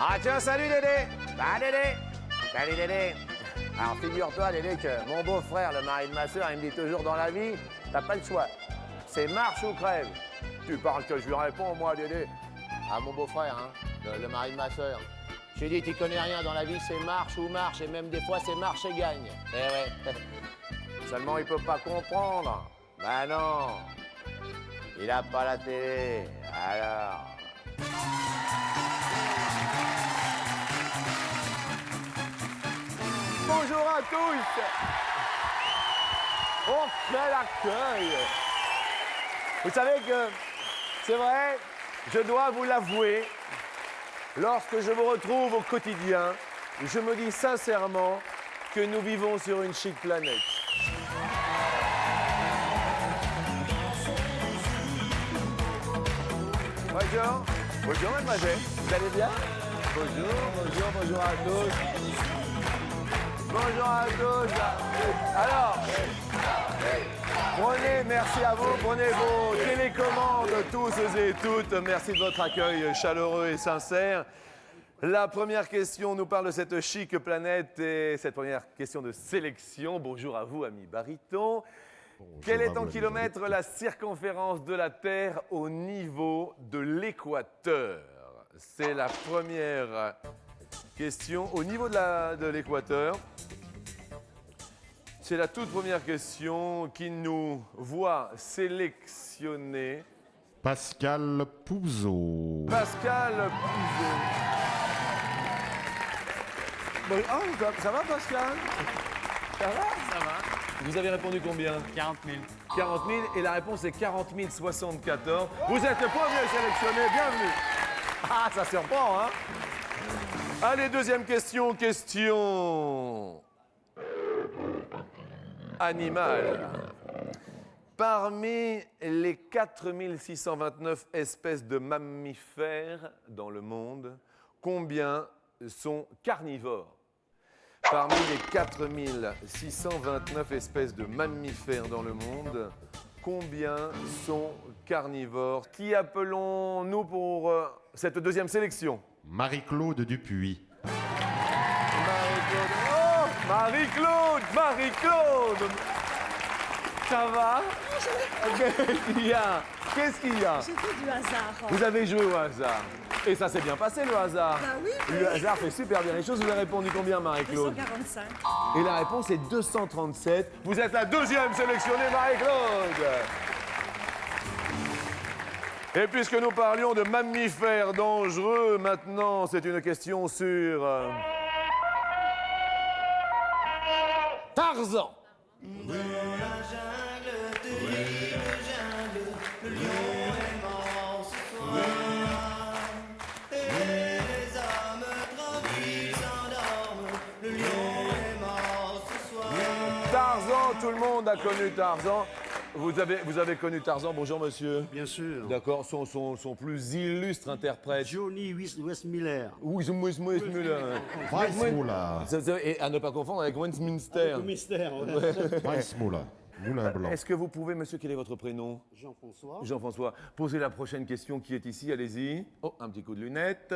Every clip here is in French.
Ah tiens, salut Dédé. Bah Dédé. Salut Dédé. Alors figure-toi Dédé que mon beau-frère, le mari de ma soeur, il me dit toujours dans la vie, t'as pas le choix. C'est marche ou crève. Tu parles que je lui réponds moi Dédé. À mon beau-frère, hein, le mari de ma soeur. Je lui dis, tu connais rien dans la vie, c'est marche ou marche, et même des fois c'est marche et gagne. Eh ouais. Seulement il peut pas comprendre. Ben non. Il a pas la télé. Alors. Bonjour à tous. Oh, quel accueil. Vous savez que, c'est vrai, je dois vous l'avouer, lorsque je vous retrouve au quotidien, je me dis sincèrement que nous vivons sur une chic planète. Bonjour. Bonjour, mademoiselle. Vous allez bien? Bonjour à tous. Bonjour à tous. Alors, prenez, merci à vous, prenez vos télécommandes tous et toutes. Merci de votre accueil chaleureux et sincère. La première question nous parle de cette chic planète et cette première question de sélection. Bonjour à vous, ami baryton. Quelle est en kilomètres la circonférence de la Terre au niveau de l'équateur? C'est la première question. Au niveau de l'équateur, c'est la toute première question qui nous voit sélectionner Pascal Pouzeau. Pascal Pouzeau. Bon, oh, ça va Pascal? Ça va? Ça va. Vous avez répondu combien? 40 000. 40 000 et la réponse est 40 074. Vous êtes le premier sélectionné, bienvenue. Ah, ça surprend, hein? Allez, deuxième question, question animal. Parmi les 4629 espèces de mammifères dans le monde, combien sont carnivores? Parmi les 4629 espèces de mammifères dans le monde, combien sont carnivores? Qui appelons-nous pour cette deuxième sélection? Marie-Claude Dupuis. Marie-Claude. Oh, Marie-Claude. Ça va? Qu'est-ce qu'il y a? Qu'est-ce qu'il y a? J'ai fait du hasard. Vous avez joué au hasard. Et ça s'est bien passé, le hasard. Bah oui. Le hasard fait super bien les choses. Vous avez répondu combien, Marie-Claude? 245. Et la réponse est 237. Vous êtes la deuxième sélectionnée, Marie-Claude. Et puisque nous parlions de mammifères dangereux, maintenant, c'est une question sur Tarzan. Tarzan, tout le monde a connu Tarzan. Vous avez connu Tarzan, bonjour monsieur. Bien sûr. D'accord, son plus illustre interprète. Johnny Westmiller. Weissmuller. Et à ne pas confondre avec Westminster. Le mystère. Weissmuller. Moulin Blanc. Est-ce que vous pouvez, monsieur, quel est votre prénom? Jean-François. Jean-François. Posez la prochaine question qui est ici, allez-y. Oh, un petit coup de lunette.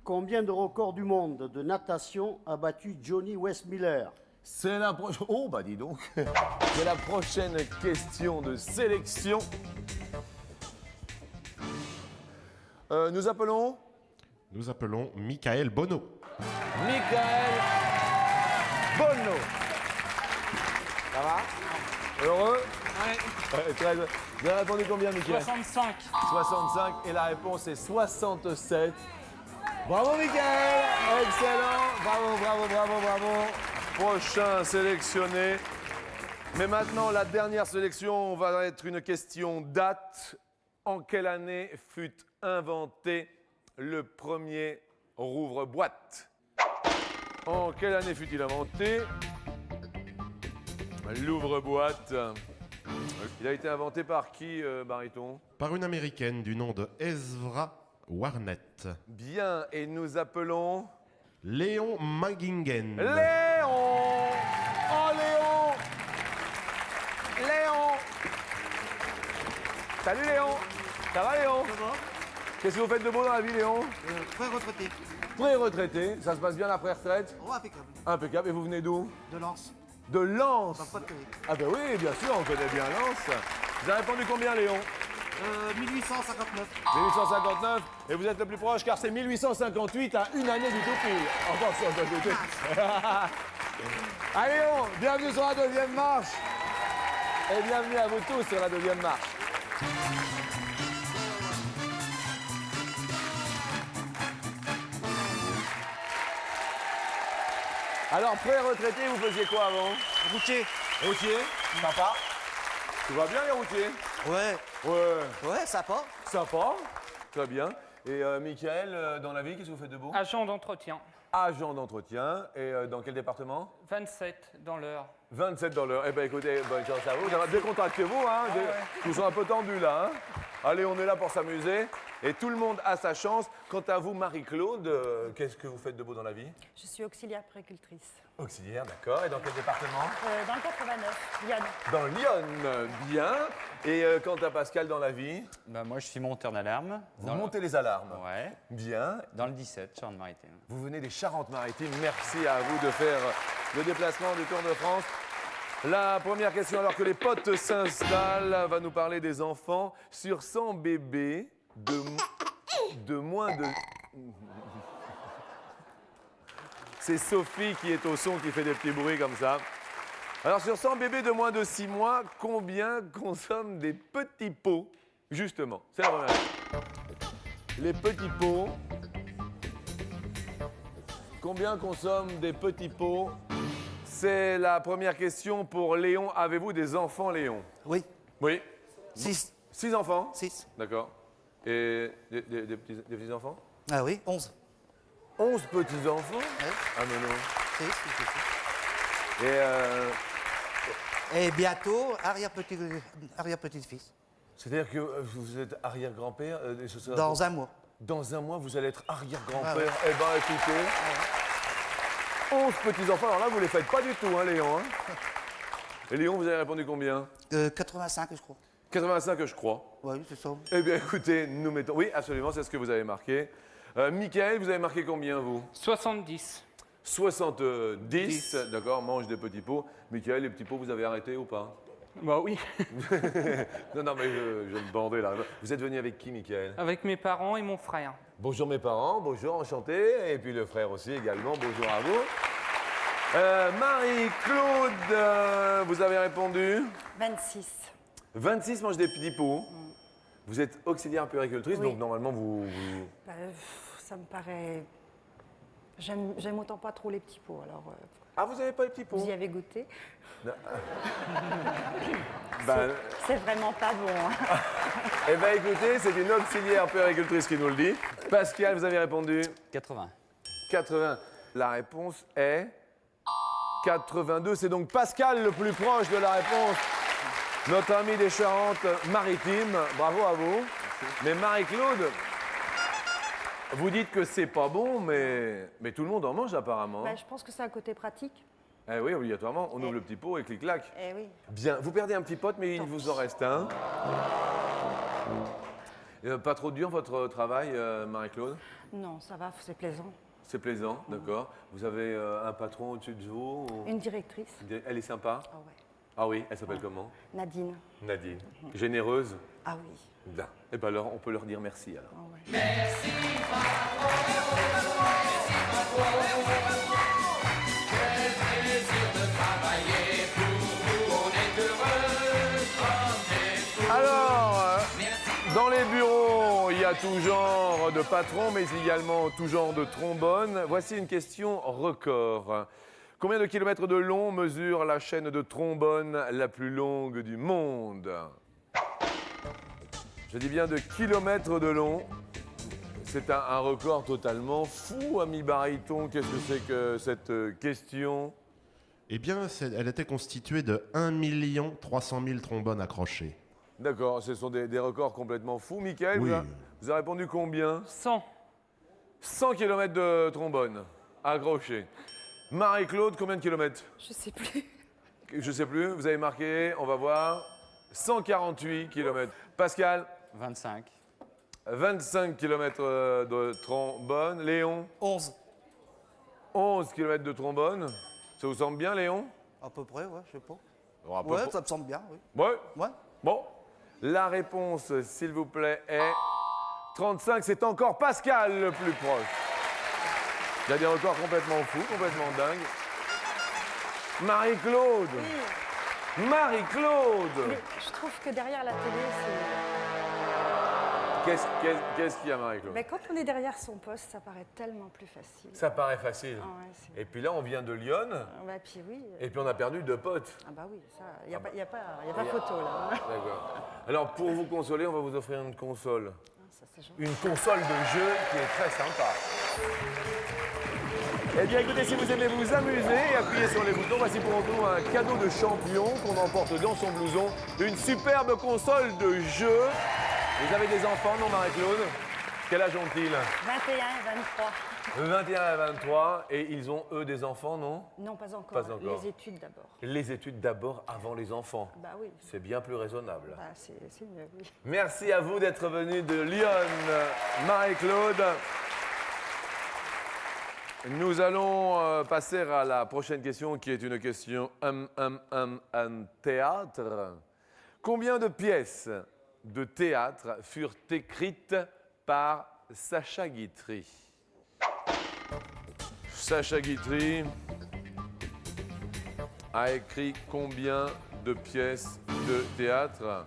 Combien de records du monde de natation a battu Johnny Westmiller? C'est la prochaine... Oh, bah dis donc. C'est la prochaine question de sélection. Nous appelons Michael Bonneau. Michael Bonneau. Ça va? Heureux? Ouais. Très bien. Vous avez répondu combien, Michael? 65. 65. Et la réponse est 67. Bravo, Michael. Excellent. Bravo. Prochain sélectionné. Mais maintenant, la dernière sélection va être une question date. En quelle année fut inventé le premier rouvre-boîte? En quelle année fut-il inventé l'ouvre-boîte? Il a été inventé par qui, baryton? Par une américaine du nom de Ezra Warnett. Bien, et nous appelons... Léon Magingen. Léon! Oh, Léon! Léon! Salut, Léon! Ça va, Léon? Qu'est-ce que vous faites de beau dans la vie, Léon? Très retraité. Pré-retraité, ça se passe bien la pré-retraite? Oh, impeccable. Impeccable. Et vous venez d'où? De Lens. De Lens. Pas de terrible. Ah ben oui, bien sûr, on connaît bien Lens. Vous avez répondu combien, Léon? 1859. 1859. Et vous êtes le plus proche car c'est 1858 à une année du tout pile. Attention, de côté. Allez, Léon, bienvenue sur la deuxième marche. Et bienvenue à vous tous sur la deuxième marche. Alors, pré-retraité, vous faisiez quoi avant? Routier. Routier, sympa. Tout va bien les routiers? Ouais. Ouais, Sympa. sympa. Très bien. Et Michael, dans la vie, qu'est-ce que vous faites de beau? Agent d'entretien. Agent d'entretien. Et dans quel département? 27 dans l'heure. 27 dans l'heure. Eh bien, écoutez, bonne chance à vous. Décontractez-vous, hein. ouais. Ils sont un peu tendus, là. Hein. Allez, on est là pour s'amuser. Et tout le monde a sa chance. Quant à vous, Marie-Claude, qu'est-ce que vous faites de beau dans la vie? Je suis auxiliaire précultrice. Auxiliaire, d'accord. Et dans quel département? Dans le 89, Yann. Dans Lyon, bien. Et quant à Pascal, dans la vie? Bah, moi, je suis monteur d'alarme. Vous montez les alarmes. Ouais, Bien. dans le 17, Charente-Maritime. Vous venez des Charentes-Maritimes. Merci à vous de faire le déplacement du Tour de France. La première question, alors que les potes s'installent, va nous parler des enfants. Sur 100 bébés de moins de... C'est Sophie qui est au son, qui fait des petits bruits comme ça. Alors, sur 100 bébés de moins de 6 mois, combien consomment des petits pots? Justement, c'est la première. Les petits pots. Combien consomment des petits pots? C'est la première question pour Léon. Avez-vous des enfants, Léon? Oui. Oui. 6. 6 enfants? 6. D'accord. Et des petits-enfants? Ah oui, 11. 11 petits-enfants? Ouais. Ah mais non. 6. Et Et bientôt, arrière-petit-fils. c'est-à-dire que vous êtes arrière-grand-père ce sera- Dans un mois. Dans un mois, vous allez être arrière-grand-père. Ah ouais. Eh ben, écoutez, 11 petits-enfants. Alors là, vous les faites pas du tout, hein, Léon. Hein. Et Léon, vous avez répondu combien? 85, je crois. 85, je crois. Oui, c'est ça. Eh bien, écoutez, nous mettons... Oui, absolument, c'est ce que vous avez marqué. Michael, vous avez marqué combien, vous? 70. 70, d'accord, mange des petits pots. Michael, les petits pots, vous avez arrêté ou pas? Bah oui. Non, mais je me bandais là. Vous êtes venu avec qui, Michael? Avec mes parents et mon frère. Bonjour mes parents, bonjour, enchanté. Et puis le frère aussi également, bonjour à vous. Marie-Claude, vous avez répondu? 26. 26 mangent des petits pots. Vous êtes auxiliaire puéricultrice, Oui. donc normalement vous... Bah, ça me paraît... J'aime autant pas trop les petits pots, alors Ah, vous n'avez pas les petits pots? vous y avez goûté. Ben, C'est vraiment pas bon. Hein. eh bien écoutez, c'est une auxiliaire puéricultrice qui nous le dit. Pascal, vous avez répondu? 80. 80. La réponse est 82. C'est donc Pascal le plus proche de la réponse. Notre ami des Charentes-Maritimes. Bravo à vous. Mais Marie-Claude, vous dites que c'est pas bon, mais tout le monde en mange apparemment. Bah, je pense que c'est un côté pratique. Eh oui, obligatoirement. On ouvre le petit pot et clic-clac. Eh oui. Bien. Vous perdez un petit pote, mais il vous en reste un. Pas trop dur votre travail, Marie-Claude? Non, ça va, c'est plaisant. C'est plaisant, d'accord. Vous avez un patron au-dessus de vous ou- Une directrice. Elle est sympa? Ah ouais. Ah oui, elle s'appelle comment? Nadine. Nadine. Généreuse? Ah oui. Bien. Eh bien alors, on peut leur dire merci alors. Ah ouais. Alors, dans les bureaux, il y a tout genre de patrons, mais également tout genre de trombones. Voici une question record. Combien de kilomètres de long mesure la chaîne de trombone la plus longue du monde? Je dis bien de kilomètres de long. C'est un record totalement fou, ami baryton. Qu'est-ce que c'est que cette question? Eh bien, elle était constituée de 1 300 000 trombones accrochés. D'accord, ce sont des records complètement fous. Michael, Oui. vous avez répondu combien? 100. 100 km de trombone accroché. Marie-Claude, combien de kilomètres? Je sais plus. Je sais plus, vous avez marqué, on va voir, 148 km. Pascal, 25. 25 km de trombone. Léon, 11. 11 km de trombone. Ça vous semble bien, Léon? À peu près, ouais, je sais pas. Bon, à peu Ouais, près. ça me semble bien, oui. Ouais. Ouais. Bon. La réponse, s'il vous plaît, est 35. C'est encore Pascal le plus proche. Il y a des records complètement fous, complètement dingues. Marie-Claude. Marie-Claude. Mais je trouve que derrière la télé, Qu'est-ce qu'il y a, Marie-Claude? mais quand on est derrière son poste, ça paraît tellement plus facile. Ça paraît facile. Ah ouais, Et puis là, on vient de Lyon, bah, puis oui. et puis on a perdu 2 potes. Ah bah oui, ça, il n'y a, y a pas photo là. D'accord. Alors, pour vous consoler, on va vous offrir une console. Ça, c'est gentil. Une console de jeu qui est très sympa. Eh bien, écoutez, si vous aimez vous amuser et appuyer sur les boutons, voici pour vous un cadeau de champion qu'on emporte dans son blouson. Une superbe console de jeu. Vous avez des enfants, non, Marie-Claude? Quel âge ont-ils? 21, 23. 21 et 23. Et ils ont, eux, des enfants, non? Non, pas encore. Pas encore. Les études d'abord. Les études d'abord avant les enfants. Bah oui. C'est bien plus raisonnable. Bah, c'est mieux, oui. Merci à vous d'être venus de Lyon, Marie-Claude. Nous allons passer à la prochaine question qui est une question un théâtre. Combien de pièces de théâtre furent écrites par Sacha Guitry? Sacha Guitry a écrit combien de pièces de théâtre?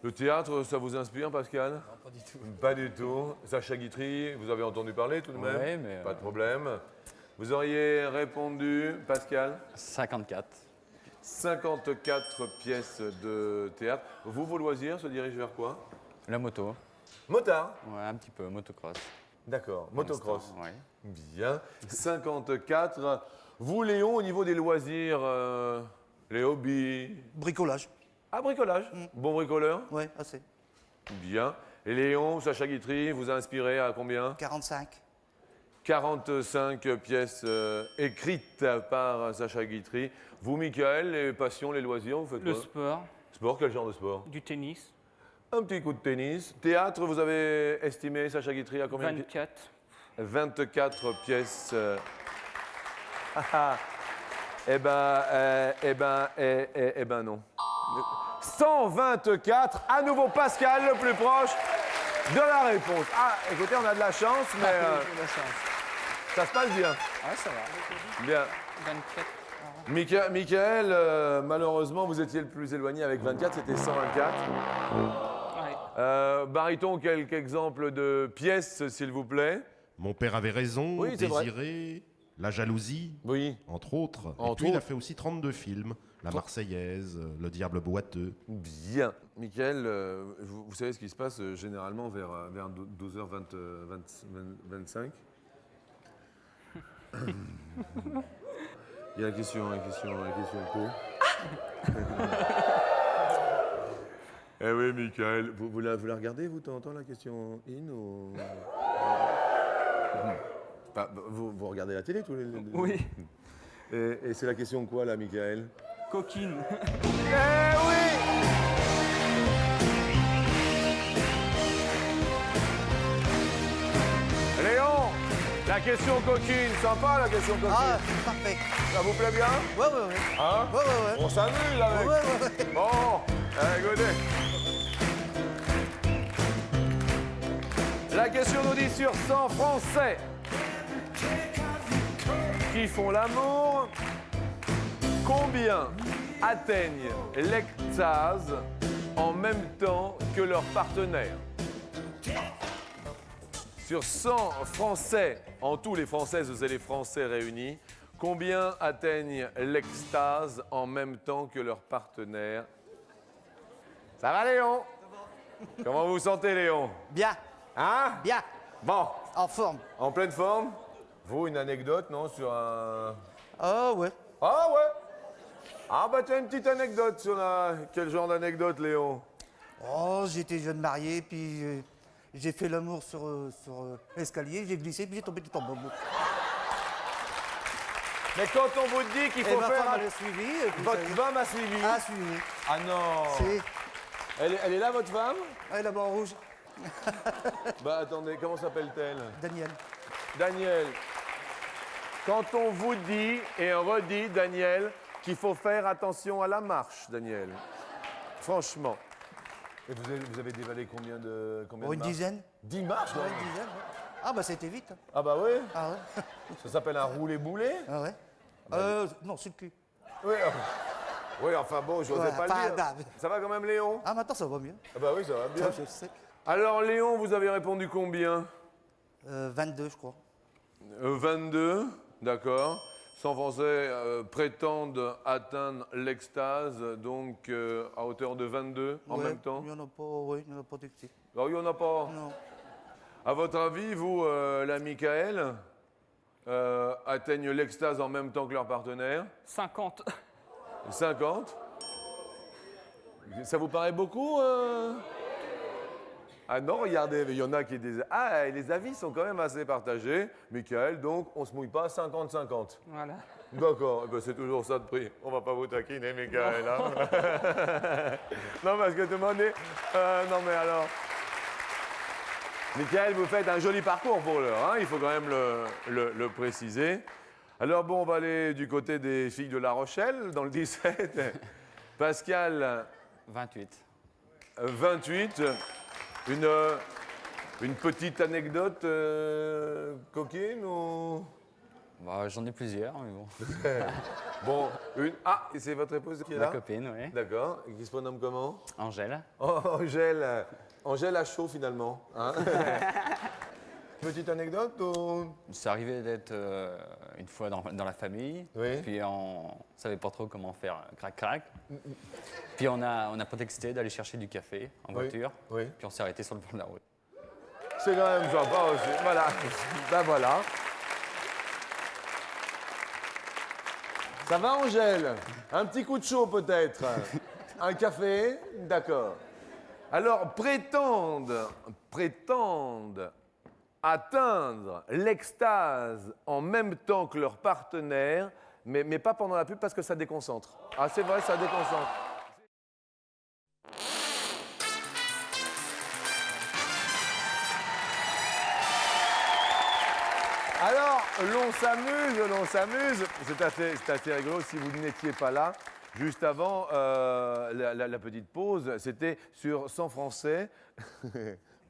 Le théâtre, ça vous inspire, Pascal? Non, pas du tout. Pas du tout. Sacha Guitry, vous avez entendu parler tout de même? Ouais, mais, Pas de problème. Vous auriez répondu, Pascal? 54. 54 pièces de théâtre. Vous, vos loisirs se dirigent vers quoi? La moto. Motard. Ouais, un petit peu, motocross. D'accord, motocross. Ouais. Bien. 54. Vous, Léon, au niveau des loisirs, les hobbies? Bricolage. Ah, bricolage. Bon bricoleur? Ouais, assez. Bien. Et Léon, Sacha Guitry, vous a inspiré à combien? 45. 45 pièces écrites par Sacha Guitry. Vous, Michael, les passions, les loisirs, vous faites Le quoi? sport, Sport, quel genre de sport? du tennis, Un petit coup de tennis. Théâtre, vous avez estimé Sacha Guitry à combien? 24. 24 pièces. Eh ben non. 124, à nouveau Pascal, le plus proche de la réponse. Ah, écoutez, on a de la chance, mais ça se passe bien. Ouais, ça va. Bien. 24. Michael, malheureusement, vous étiez le plus éloigné avec 24, c'était 124. Ouais. Baryton, quelques exemples de pièces, s'il vous plaît? Mon père avait raison, Oui, c'est vrai. Désiré, La jalousie, Oui. entre autres. Et Entre puis il a autres. fait aussi 32 films. La Marseillaise, Le Diable boiteux. Bien. Michael, vous savez ce qui se passe généralement vers 12h25. Il y a la question co. Eh oui, Michael. Vous la regardez, vous, de temps en temps, la question in ou... vous regardez la télé tous les deux? Oui. Et c'est la question quoi, là, Michael? Coquine. Eh oui! Léon, la question coquine, sympa la question coquine. Ah, parfait. Ça vous plaît bien? Ouais, ouais, ouais. Hein? Ouais, ouais, ouais. On s'amuse avec. Ouais, ouais, ouais. Bon, écoutez. La question nous dit sur 100 Français qui font l'amour, combien atteignent l'extase en même temps que leur partenaire? Sur 100 Français, en tout les Françaises et les Français réunis, combien atteignent l'extase en même temps que leur partenaire? Ça va, Léon? Comment vous vous sentez, Léon? Bien, Hein? bien. Bon, En forme. en pleine forme? Vous, une anecdote, non, sur un... Ah, ouais. Ah ouais? Ah bah tiens, une petite anecdote sur la... Quel genre d'anecdote, Léon? Oh, j'étais jeune marié, puis j'ai fait l'amour sur l'escalier, j'ai glissé, puis j'ai tombé tout en bas. Mais quand on vous dit qu'il Et faut ma faire... femme, elle a suivi. Et puis Votre ça y est. femme a suivi. A suivi. Ah non. C'est... Elle est là, votre femme? Elle est là-bas en rouge. Bah attendez, comment s'appelle-t-elle? Daniel. Daniel. Quand on vous dit et on redit, Daniel, qu'il faut faire attention à la marche, Daniel. Franchement. Et vous avez dévalé combien de Oh, une marches? dizaine. 10 marches, Ouais, ouais. une dizaine. Ouais. Ah bah c'était vite. Hein. Ah bah oui. Ah ouais. Ça s'appelle un roulé-boulé. Ah ouais. Non, c'est le cul. Oui, oui, enfin bon, je n'osais Ouais, pas pas- le dire. bah, Ça va quand même, Léon? Ah maintenant ça va mieux. Ah bah oui, ça va bien. Je sais. Alors, Léon, vous avez répondu combien? 22 je crois. 22, d'accord. 100 Français prétendent atteindre l'extase, donc à hauteur de 22 en Ouais, même temps. Il n'y en a pas, oui, il n'y en a pas d'écrit. Alors, il n'y en a pas. Non. À votre avis, vous, la Michael, atteignent l'extase en même temps que leur partenaire? 50. 50. Ça vous paraît beaucoup Ah non, regardez, il y en a qui disent... Ah, les avis sont quand même assez partagés. Michael, donc, on se mouille pas 50-50. Voilà. D'accord, eh ben, c'est toujours ça de prix. On va pas vous taquiner, Michael. Hein. Non, parce que tout le monde est... non, mais alors... Michael, vous faites un joli parcours pour l'heure, hein, il faut quand même le préciser. Alors bon, on va aller du côté des filles de La Rochelle, dans le 17. Pascal, 28. 28. Une petite anecdote coquine ou... Bah, j'en ai plusieurs, mais bon. Bon, une... Ah, et c'est votre épouse qui est Ma là? copine, oui. D'accord, et qui se prénomme comment? Angèle. Oh, Angèle. Angèle à chaud finalement. Hein. Petite anecdote ou... C'est arrivé d'être une fois dans la famille. Oui. Puis on savait pas trop comment faire crac-crac. Puis on a prétexté d'aller chercher du café en voiture. Oui. Puis on s'est arrêté sur le bord de la route. C'est quand même sympa aussi. Voilà. Ben voilà. Ça va, Angèle? Un petit coup de chaud peut-être? Un café? D'accord. Alors, prétendent atteindre l'extase en même temps que leur partenaire, mais pas pendant la pub parce que ça déconcentre. Ah, c'est vrai, ça déconcentre. Alors, l'on s'amuse. C'est assez rigolo si vous n'étiez pas là. Juste avant la petite pause, c'était sur 100 Français.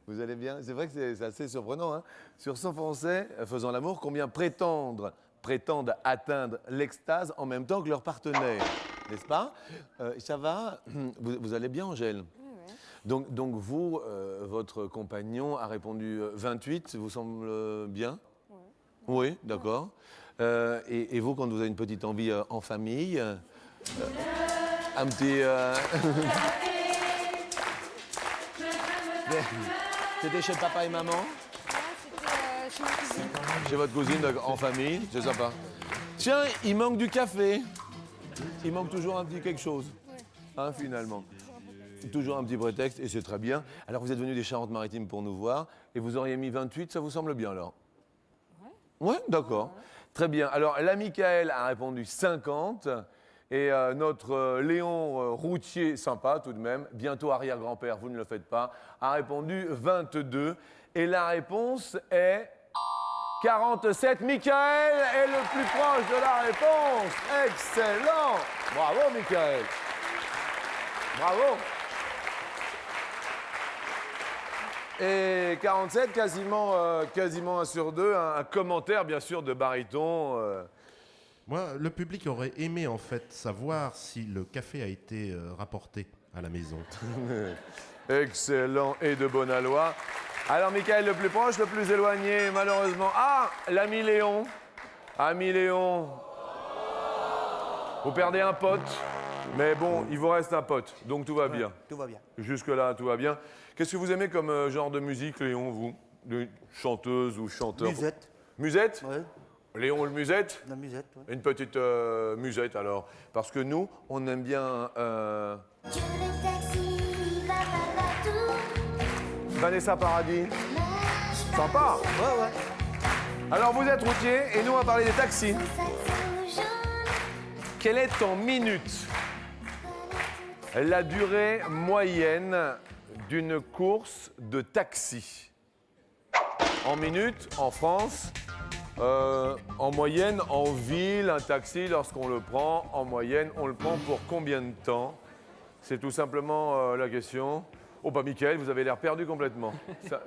Vous allez bien? C'est vrai que c'est assez surprenant. Hein, sur 100 Français faisant l'amour, combien prétendent atteindre l'extase en même temps que leur partenaire? N'est-ce pas? Ça va? Vous allez bien, Angèle? Oui. Donc vous, votre compagnon a répondu 28, vous semble bien? Oui, d'accord. Et vous, quand vous avez une petite envie en famille, un petit... C'était chez papa et maman? C'était chez ma cousine. Chez votre cousine, en famille, c'est sympa. Tiens, il manque du café. Il manque toujours un petit quelque chose, hein, finalement. Toujours un petit prétexte, et c'est très bien. Alors, vous êtes venu des Charentes-Maritimes pour nous voir, et vous auriez mis 28, ça vous semble bien, alors? Oui, d'accord. Très bien. Alors, la Michael a répondu 50, et notre Léon Routier, sympa tout de même, bientôt arrière-grand-père, vous ne le faites pas, a répondu 22. Et la réponse est 47. Michael est le plus proche de la réponse. Excellent. Bravo, Michael. Bravo. Et 47, quasiment 1 sur 2. Un commentaire, bien sûr, de baryton. Moi, le public aurait aimé en fait savoir si le café a été rapporté à la maison. Excellent et de bonne aloi. Alors, Michael, le plus proche, le plus éloigné, malheureusement. Ah, l'ami Léon. Ami Léon. Vous perdez un pote, mais bon, il vous reste un pote, donc tout va bien. Tout va bien. Jusque-là, tout va bien. Qu'est-ce que vous aimez comme genre de musique, Léon, vous? De chanteuse ou chanteur? Musette. Musette? Ouais. Léon le musette? La musette, ouais. Une petite musette, alors. Parce que nous, on aime bien... Vanessa Paradis. Sympa. Ouais, ouais. Alors, vous êtes routier et nous, on va parler des taxis. Quelle est en minutes la durée moyenne d'une course de taxi. En minutes, en France, en moyenne, en ville, un taxi, lorsqu'on le prend, en moyenne, on le prend pour combien de temps? C'est tout simplement la question. Oh, bah, Mickaël, vous avez l'air perdu complètement.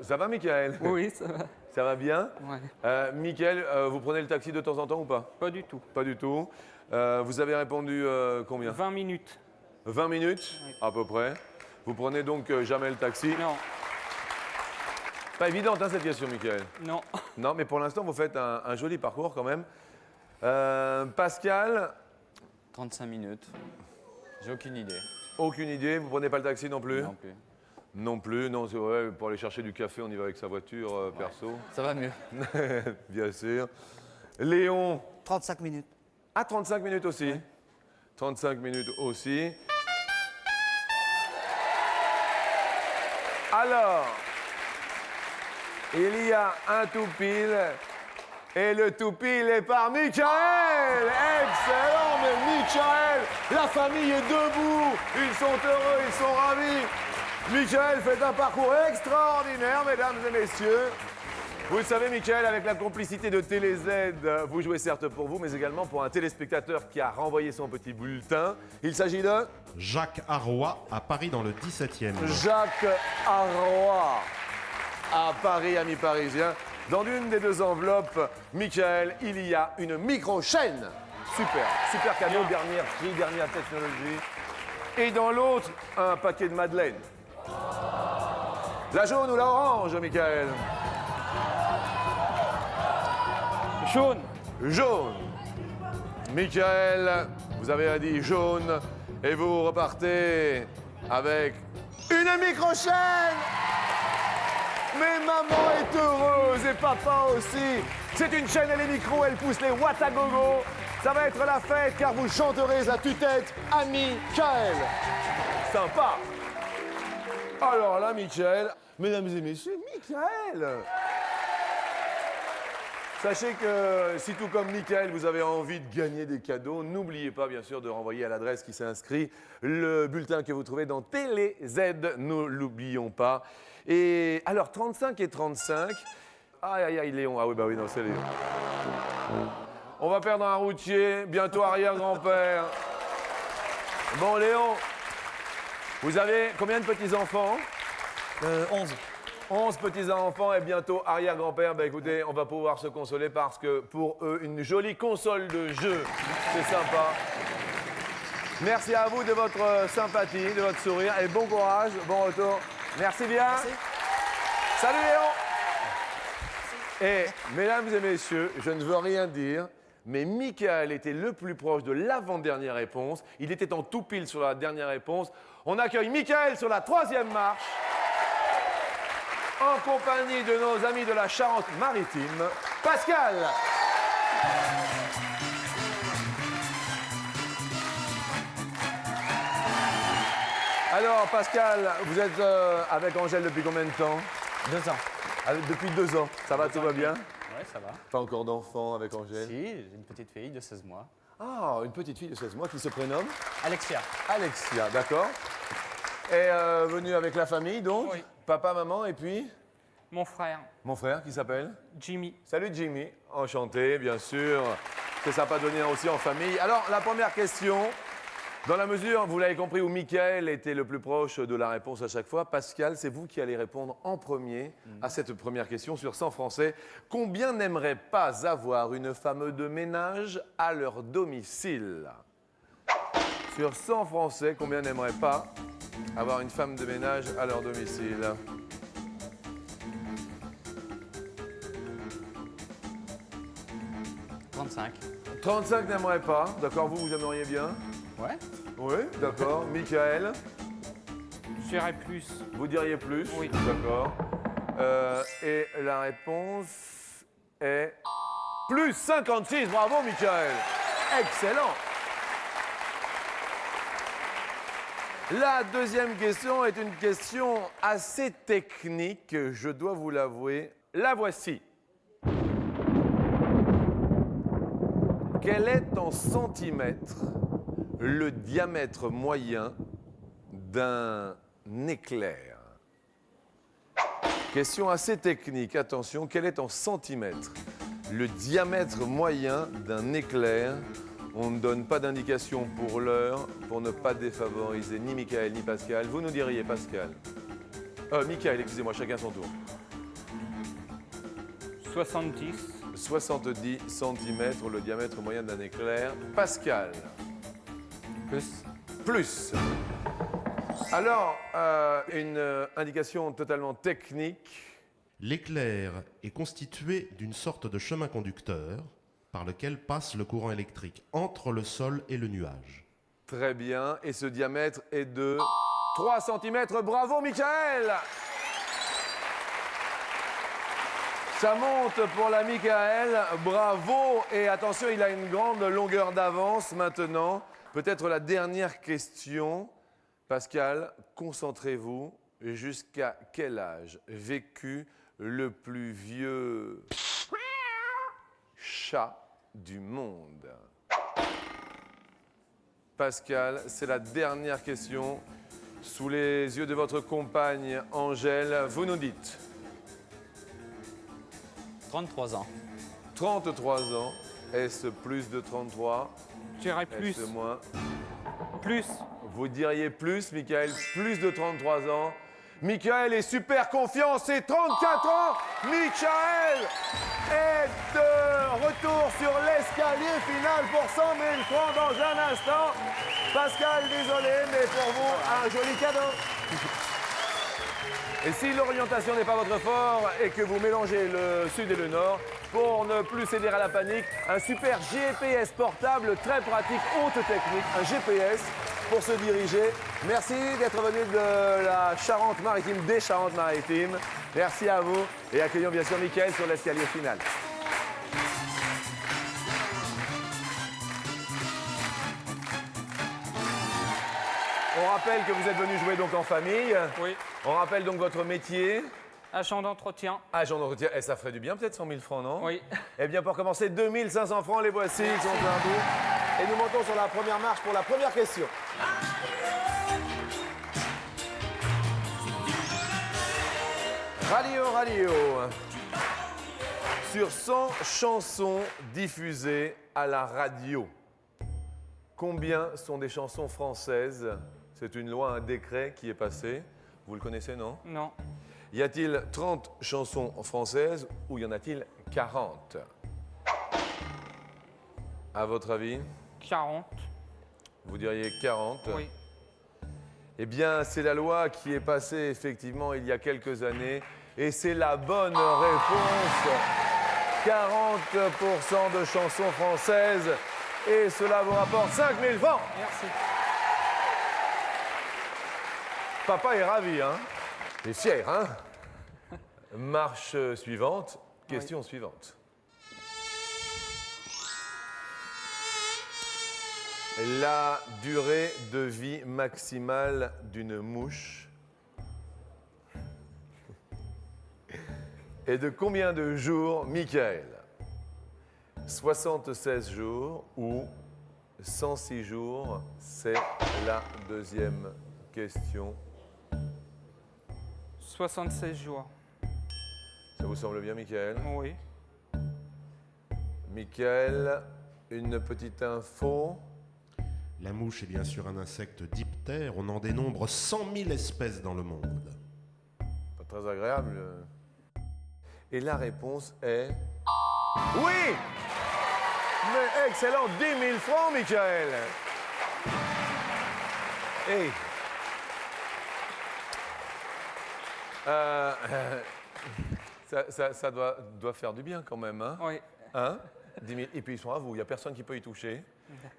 Ça va, Mickaël? Oui, ça va. Ça va bien? Ouais. Mickaël, vous prenez le taxi de temps en temps ou pas? Pas du tout. Pas du tout. Vous avez répondu combien? 20 minutes. 20 minutes, Oui. à peu près. Vous prenez donc jamais le taxi? Non. Pas évidente, hein, cette question, Mickaël. Non. Non, mais pour l'instant, vous faites un joli parcours quand même. Pascal, 35 minutes. J'ai aucune idée. aucune idée. Vous prenez pas le taxi non plus? Non plus. Non plus, non, c'est vrai. Pour aller chercher du café, on y va avec sa voiture perso. Ça va mieux. Bien sûr. Léon, 35 minutes. à 35 minutes aussi. 35 minutes aussi. Alors, il y a un tout pile. Et le tout pile est par Mickaël. Excellent, mais Mickaël, la famille est debout. Ils sont heureux, ils sont ravis. Mickaël fait un parcours extraordinaire, mesdames et messieurs. Vous le savez, Mickaël, avec la complicité de TéléZ, vous jouez certes pour vous, mais également pour un téléspectateur qui a renvoyé son petit bulletin. Il s'agit de Jacques Arroy à Paris dans le 17e. Jacques Arroy, à Paris, amis parisiens. Dans l'une des deux enveloppes, Mickaël, il y a une micro-chaîne. Super, super cadeau, dernière prix, dernière technologie. Et dans l'autre, un paquet de madeleines. La jaune ou la orange, Mickaël? Jaune. Jaune. Mickaël, vous avez dit jaune et vous repartez avec une micro-chaîne. Mais maman est heureuse et papa aussi. C'est une chaîne et les micros, elle pousse les watts à gogo. Ça va être la fête car vous chanterez à tue-tête à Mickaël. Sympa. Alors là, Mickaël, mesdames et messieurs, Mickaël. Sachez que si tout comme Mickaël, vous avez envie de gagner des cadeaux, n'oubliez pas bien sûr de renvoyer à l'adresse qui s'inscrit le bulletin que vous trouvez dans TéléZ, ne l'oublions pas. Et alors 35 et 35, aïe aïe aïe Léon, ah oui bah oui non c'est Léon. On va perdre un routier, bientôt arrière-grand-père. Bon Léon, vous avez combien de petits-enfants? 11. 11 petits-enfants et bientôt arrière-grand-père. Ben écoutez, on va pouvoir se consoler parce que pour eux, une jolie console de jeu, c'est sympa. Merci à vous de votre sympathie, de votre sourire et bon courage, bon retour. Merci bien. Merci. Salut Léon. Et mesdames et messieurs, je ne veux rien dire, mais Mickaël était le plus proche de l'avant-dernière réponse. Il était en tout pile sur la dernière réponse. On accueille Mickaël sur la 3e marche, en compagnie de nos amis de la Charente-Maritime, Pascal. Alors Pascal, vous êtes avec Angèle depuis combien de temps? 2 ans. Depuis 2 ans. Ça va, tout va bien? Ouais, ça va. Pas encore d'enfant avec Angèle? Si, j'ai une petite fille de 16 mois. Ah, une petite fille de 16 mois qui se prénomme Alexia. Alexia, d'accord. Et venue avec la famille donc? Oui. Papa, maman et puis? Mon frère, Mon frère qui s'appelle? Jimmy. Salut Jimmy, enchanté bien sûr. C'est sympa de venir aussi en famille. Alors la première question, dans la mesure, vous l'avez compris, où Mickaël était le plus proche de la réponse à chaque fois, Pascal, c'est vous qui allez répondre en premier à cette première question sur 100 Français. Combien n'aimeraient pas avoir une femme de ménage à leur domicile? Sur 100 Français, combien n'aimeraient pas avoir une femme de ménage à leur domicile? « 35. 35 n'aimeraient pas, d'accord, vous aimeriez bien? Ouais. Oui, d'accord. Mickaël, Je dirais plus. vous diriez plus? Oui. D'accord. Et la réponse est plus 56. Bravo, Mickaël. Excellent. La deuxième question est une question assez technique, je dois vous l'avouer. La voici. Quel est en centimètres le diamètre moyen d'un éclair? Question assez technique. Attention, quel est en centimètres le diamètre moyen d'un éclair? On ne donne pas d'indication pour l'heure, pour ne pas défavoriser ni Michael ni Pascal. Vous nous diriez, Pascal. Michael, excusez-moi, chacun son tour. 70. 70 cm le diamètre moyen d'un éclair. Pascal. Plus. Plus. Alors, une indication totalement technique. L'éclair est constitué d'une sorte de chemin conducteur par lequel passe le courant électrique entre le sol et le nuage. Très bien. Et ce diamètre est de 3 cm. Bravo, Michael! Ça monte pour la Michael. Bravo. Et attention, il a une grande longueur d'avance maintenant. Peut-être la dernière question. Pascal, concentrez-vous. Jusqu'à quel âge vécut le plus vieux chat du monde? Pascal, c'est la dernière question. Sous les yeux de votre compagne Angèle, vous nous dites. 33 ans. 33 ans. Est-ce plus de 33? Je dirais plus. Est-ce moins? Plus. Vous diriez plus, Michael, plus de 33 ans. Michael est super confiant, c'est 34 ans. Michael est de retour sur l'escalier final pour 100 000 francs dans un instant. Pascal, désolé, mais pour vous, un joli cadeau. Et si l'orientation n'est pas votre fort et que vous mélangez le sud et le nord, pour ne plus céder à la panique, un super GPS portable très pratique, haute technique, un GPS pour se diriger. Merci d'être venu de la Charente-Maritime, des Charentes-Maritimes. Merci à vous et accueillons bien sûr Michael sur l'escalier final. On rappelle que vous êtes venu jouer donc en famille. Oui. On rappelle donc votre métier. Agent d'entretien. Agent d'entretien. Et ça ferait du bien peut-être 100 000 francs, non? Oui. Eh bien pour commencer, 2 500 francs, les voici, ils sont plein bout. Et nous montons sur la première marche pour la première question. Radio. Sur 100 chansons diffusées à la radio, combien sont des chansons françaises? C'est une loi, un décret qui est passé. Vous le connaissez, non? Non. Y a-t-il 30 chansons françaises ou y en a-t-il 40? À votre avis? 40. Vous diriez 40? Oui. Eh bien, c'est la loi qui est passée effectivement il y a quelques années et c'est la bonne réponse. 40% de chansons françaises et cela vous rapporte 5 000 francs. Merci. Papa est ravi, hein? Il est fier, hein? Marche suivante, question suivante. La durée de vie maximale d'une mouche est de combien de jours, Michael? 76 jours ou 106 jours? C'est la deuxième question. 76 jours. Ça vous semble bien, Michael? Oui. Michael, une petite info. La mouche est bien sûr un insecte diptère. On en dénombre 100 000 espèces dans le monde. Pas très agréable. Et la réponse est... Oui! Mais excellent, 10 000 francs, Michael! Hey! Ça doit faire du bien quand même, hein? Oui. Hein? 10 000. Et puis ils sont à vous, il n'y a personne qui peut y toucher.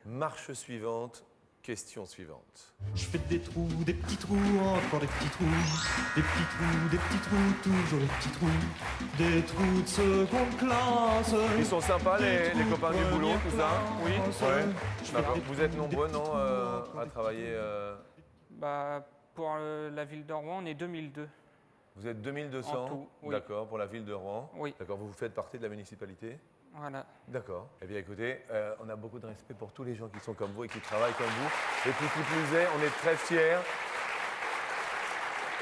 Marche suivante, question suivante. Je fais des trous, des petits trous, encore des petits trous, des petits trous, des petits trous, toujours des petits trous, des trous de seconde classe. Ils sont sympas, les copains du boulot, tout ça? Oui. Ouais. D'accord. Vous êtes nombreux, non, à travailler Bah, pour la ville de Rouen, on est 2002. Vous êtes 2200? En tout, oui. D'accord, pour la ville de Rouen? Oui. D'accord, vous faites partie de la municipalité? Voilà. D'accord. Eh bien, écoutez, on a beaucoup de respect pour tous les gens qui sont comme vous et qui travaillent comme vous. Et puis, qui plus est, on est très fiers.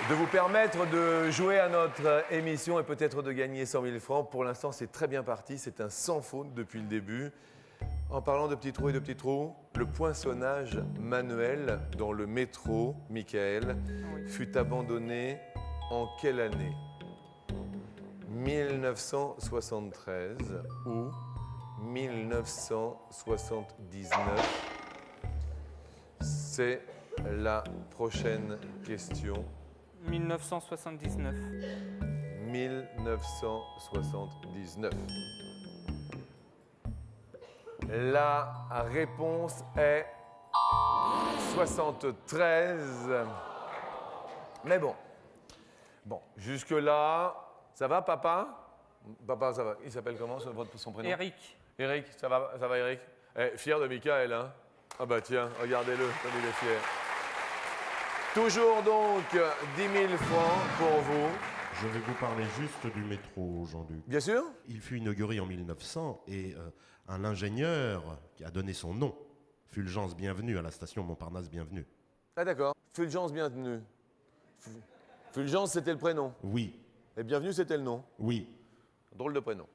de vous permettre de jouer à notre émission et peut-être de gagner 100 000 francs. Pour l'instant, c'est très bien parti. C'est un sans faute depuis le début. En parlant de petits trous et de petits trous, le poinçonnage manuel dans le métro, Michael, fut abandonné en quelle année? 1973 ou 1979? C'est la prochaine question. 1979. 1979. La réponse est 73. Mais bon. Bon, jusque-là, ça va, papa? Papa, ça va. Il s'appelle comment, son prénom? Eric. Eric, ça va, Eric? Fier de Michael, hein? Ah bah tiens, regardez-le, comme il est fier. Toujours donc 10 000 francs pour vous. Je vais vous parler juste du métro, Jean-Luc. Bien sûr. Il fut inauguré en 1900 et un ingénieur qui a donné son nom, Fulgence Bienvenue, à la station Montparnasse Bienvenue. Ah d'accord, Fulgence Bienvenue. Fulgence, c'était le prénom. Oui. Et Bienvenue, c'était le nom. Oui. Drôle de prénom.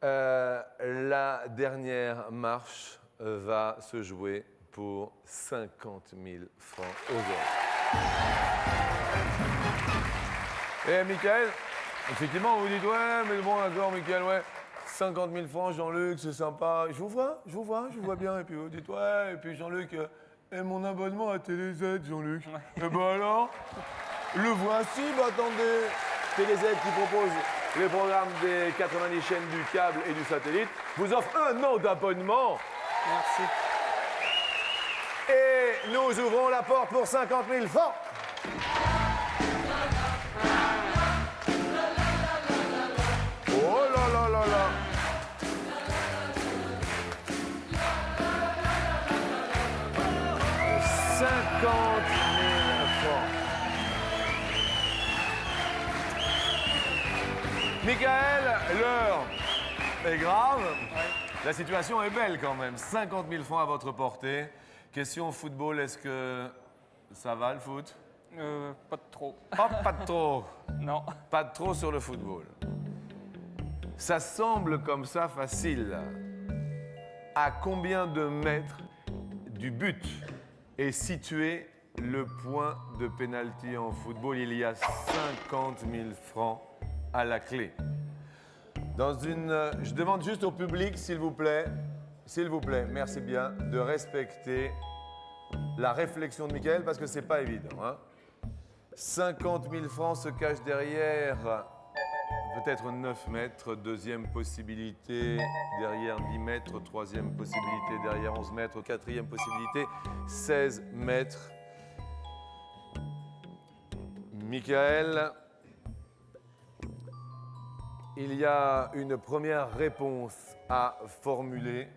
La dernière marche va se jouer pour 50 000 francs aujourd'hui. Et Michael, effectivement, vous dites, ouais, mais bon, d'accord, Michael, ouais, 50 000 francs, Jean-Luc, c'est sympa. Je vous vois bien. Et puis vous dites, ouais, et puis Jean-Luc, et mon abonnement à TéléZ, Jean-Luc. Et ben alors, le voici, bah attendez. TéléZ qui propose les programmes des 90 chaînes du câble et du satellite vous offre 1 an d'abonnement. Merci. Et nous ouvrons la porte pour 50 000 francs. Oh là là là là. « 50 000 francs. Michael, l'heure est grave. La situation est belle quand même. 50 000 francs à votre portée. Question football, est-ce que ça va le foot? Pas de trop. Oh, pas de trop. Non. Pas de trop sur le football. Ça semble comme ça facile. À combien de mètres du but est situé le point de pénalty en football? Il y a 50 000 francs à la clé. Je demande juste au public, s'il vous plaît, merci bien, de respecter la réflexion de Michael parce que c'est pas évident. Hein. 50 000 francs se cachent derrière peut-être 9 mètres, deuxième possibilité derrière 10 mètres, troisième possibilité derrière 11 mètres, quatrième possibilité 16 mètres. Michael, il y a une première réponse à formuler.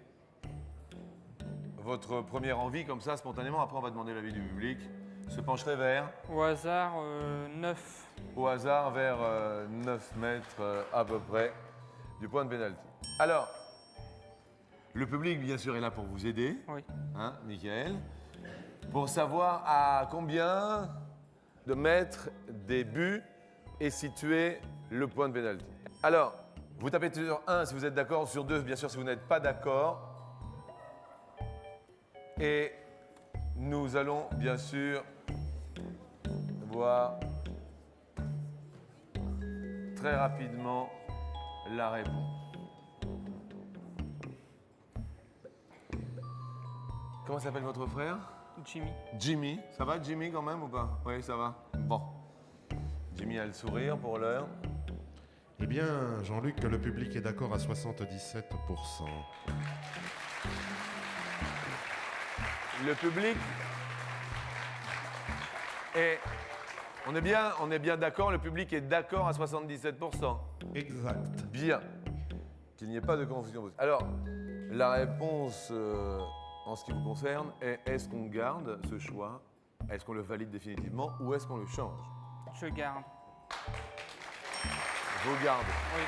Votre première envie, comme ça, spontanément, après on va demander l'avis du public, se pencherait vers? Au hasard, 9. Au hasard, vers 9 mètres à peu près du point de pénalty. Alors, le public, bien sûr, est là pour vous aider. Oui. Hein, Michael? Pour savoir à combien de mètres des buts est situé le point de pénalty. Alors, vous tapez sur 1 si vous êtes d'accord, sur 2, bien sûr, si vous n'êtes pas d'accord. Et nous allons, bien sûr, voir très rapidement la réponse. Comment s'appelle votre frère? Jimmy. Jimmy. Ça va, Jimmy, quand même, ou pas? Oui, ça va. Bon. Jimmy a le sourire pour l'heure. Eh bien, Jean-Luc, le public est d'accord à 77%. Le public est... On est bien d'accord, le public est d'accord à 77%. Exact. Bien. Qu'il n'y ait pas de confusion. Alors, la réponse en ce qui vous concerne est est-ce qu'on garde ce choix? Est-ce qu'on le valide définitivement ou est-ce qu'on le change? Je garde. Vous gardez. Oui.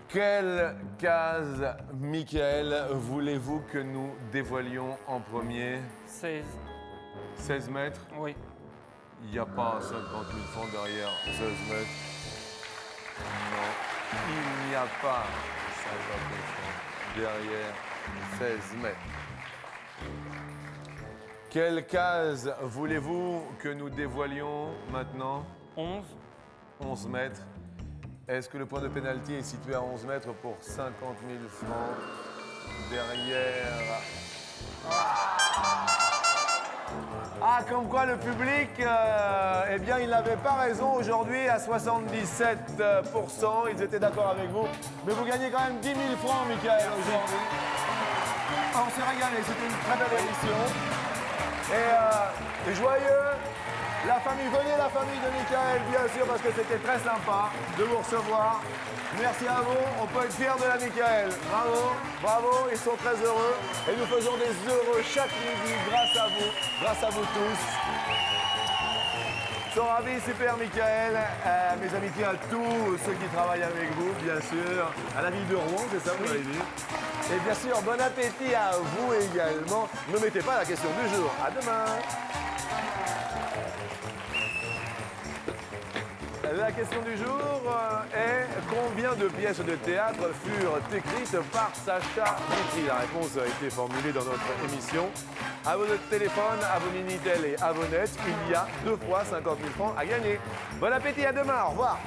Quelle case, Michael, voulez-vous que nous dévoilions en premier? 16. 16 mètres? Oui. Il n'y a pas 50 000 francs derrière 16 mètres. Non, il n'y a pas 50 000 francs derrière 16 mètres. Quelle case voulez-vous que nous dévoilions maintenant? 11. 11 mètres. Est-ce que le point de pénalty est situé à 11 mètres pour 50 000 francs derrière? Ah, comme quoi le public, eh bien, il n'avait pas raison aujourd'hui à 77%. Ils étaient d'accord avec vous. Mais vous gagnez quand même 10 000 francs, Michael, aujourd'hui. Ah, on s'est régalé, c'était une très belle émission. Et joyeux. La famille, venez la famille de Michael, bien sûr, parce que c'était très sympa de vous recevoir. Merci à vous, on peut être fiers de la Michael. Bravo, bravo, ils sont très heureux. Et nous faisons des heureux chaque midi grâce à vous tous. Ils sont ravis, super Michael. Mes amitiés à tous ceux qui travaillent avec vous, bien sûr. À la ville de Rouen, c'est ça, vous l'avez dit. Et bien sûr, bon appétit à vous également. Ne mettez pas la question du jour. À demain. La question du jour est combien de pièces de théâtre furent écrites par Sacha Guitry? La réponse a été formulée dans notre émission. À vos téléphones, à vos Minitel et à vos nets, il y a 2 fois 50 000 francs à gagner. Bon appétit, à demain, au revoir.